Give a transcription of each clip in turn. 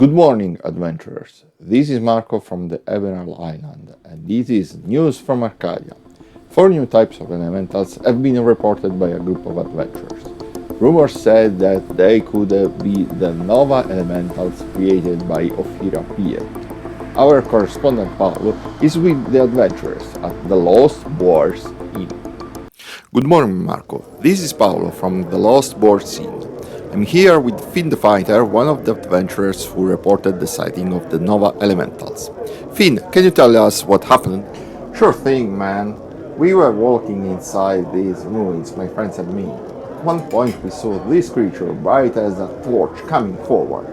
Good morning, adventurers. This is Marco from the Emerald Island, and this is news from Arcadia. 4 new types of elementals have been reported by a group of adventurers. Rumors said that they could be the Nova Elementals created by Ophira Piet. Our correspondent Paolo is with the adventurers at the Lost Boars Inn. Good morning, Marco. This is Paolo from the Lost Boars Inn. I'm here with Finn the Fighter, one of the adventurers who reported the sighting of the Nova Elementals. Finn, can you tell us what happened? Sure thing, man. We were walking inside these ruins, my friends and me. At one point we saw this creature bright as a torch coming forward.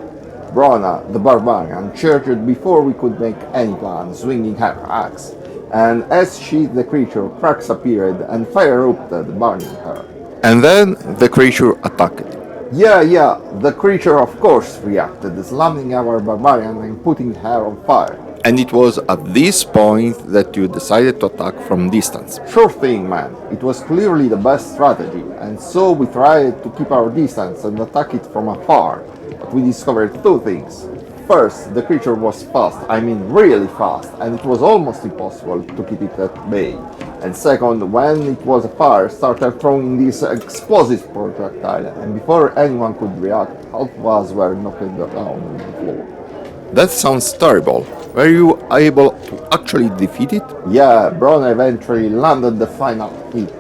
Brona, the barbarian, charged before we could make any plan, swinging her axe. And as she hit the creature, cracks appeared and fire erupted, burning her. And then the creature attacked. Yeah, the creature of course reacted, slamming our barbarian and putting her on fire. And it was at this point that you decided to attack from distance. Sure thing, man. It was clearly the best strategy, and so we tried to keep our distance and attack it from afar. But we discovered 2 things. First, the creature was fast, I mean really fast, and it was almost impossible to keep it at bay. And second, when it was afar, started throwing this explosive projectile, and before anyone could react, half of us were knocked down on the floor. That sounds terrible. Were you able to actually defeat it? Yeah, Brona eventually landed the final hit.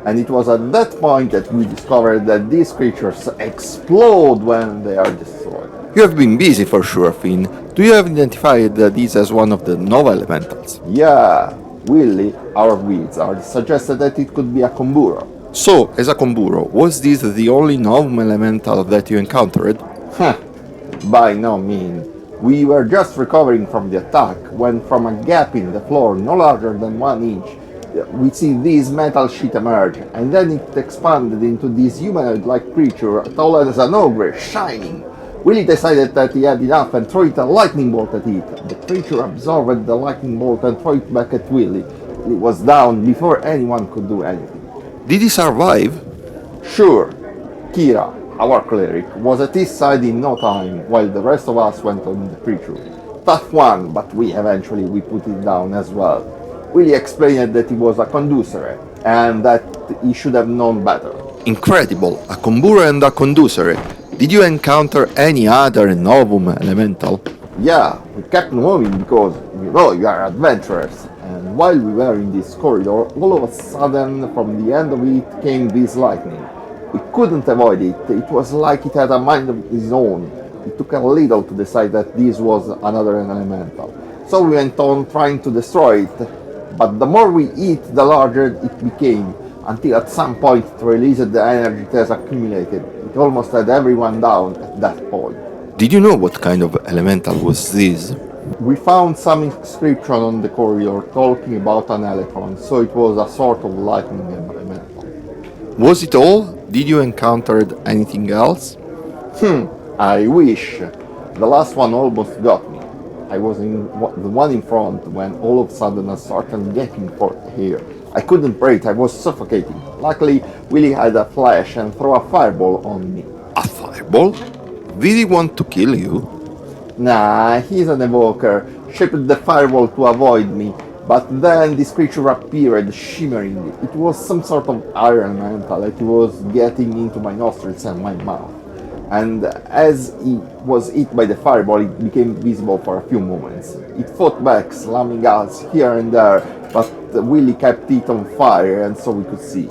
And it was at that point that we discovered that these creatures explode when they are destroyed. You have been busy for sure, Finn. Do you have identified this as one of the Nova Elementals? Yeah, Willy, our wizard, suggested that it could be a Comburo. So, as a Comburo, was this the only Nova Elemental that you encountered? By no means. We were just recovering from the attack when from a gap in the floor no larger than 1 inch, we see this metal sheet emerge, and then it expanded into this humanoid-like creature tall as an ogre, shining. Willy decided that he had enough and threw it a lightning bolt at it. The creature absorbed the lightning bolt and threw it back at Willy. It was down before anyone could do anything. Did he survive? Sure. Kira, our cleric, was at his side in no time, while the rest of us went on the creature. Tough one, but we put it down as well. Willy explained that he was a Conducere, and that he should have known better. Incredible! A Comburo and a Conducere. Did you encounter any other Novum Elemental? Yeah, we kept moving because, you are adventurers. And while we were in this corridor, all of a sudden, from the end of it came this lightning. We couldn't avoid it. It was like it had a mind of its own. It took a little to decide that this was another elemental. So we went on trying to destroy it. But the more we eat, the larger it became, until at some point it released the energy it has accumulated. It almost had everyone down at that point. Did you know what kind of elemental was this? We found some inscription on the corridor talking about an Elekron, so it was a sort of lightning elemental. Was it all? Did you encounter anything else? I wish. The last one almost got me. I was in the one in front when all of a sudden I started getting for air. I couldn't breathe, I was suffocating. Luckily, Willy had a flash and threw a fireball on me. A fireball? Did he want to kill you? Nah, he's an evoker. Shaped the fireball to avoid me. But then this creature appeared, shimmering. It was some sort of iron elemental. It was getting into my nostrils and my mouth. And as it was hit by the fireball, it became visible for a few moments. It fought back, slamming us here and there, but Willy kept it on fire, and so we could see.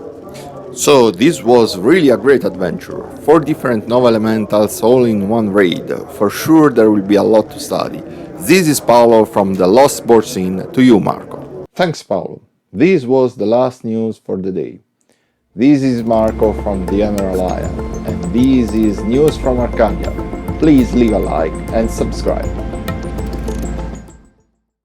So this was really a great adventure. 4 different Nova Elementals all in one raid. For sure there will be a lot to study. This is Paolo from the Lost Boars Inn, to you, Marco. Thanks, Paolo. This was the last news for the day. This is Marco from the Emerald Island, and this is News from Arcadia. Please leave a like and subscribe.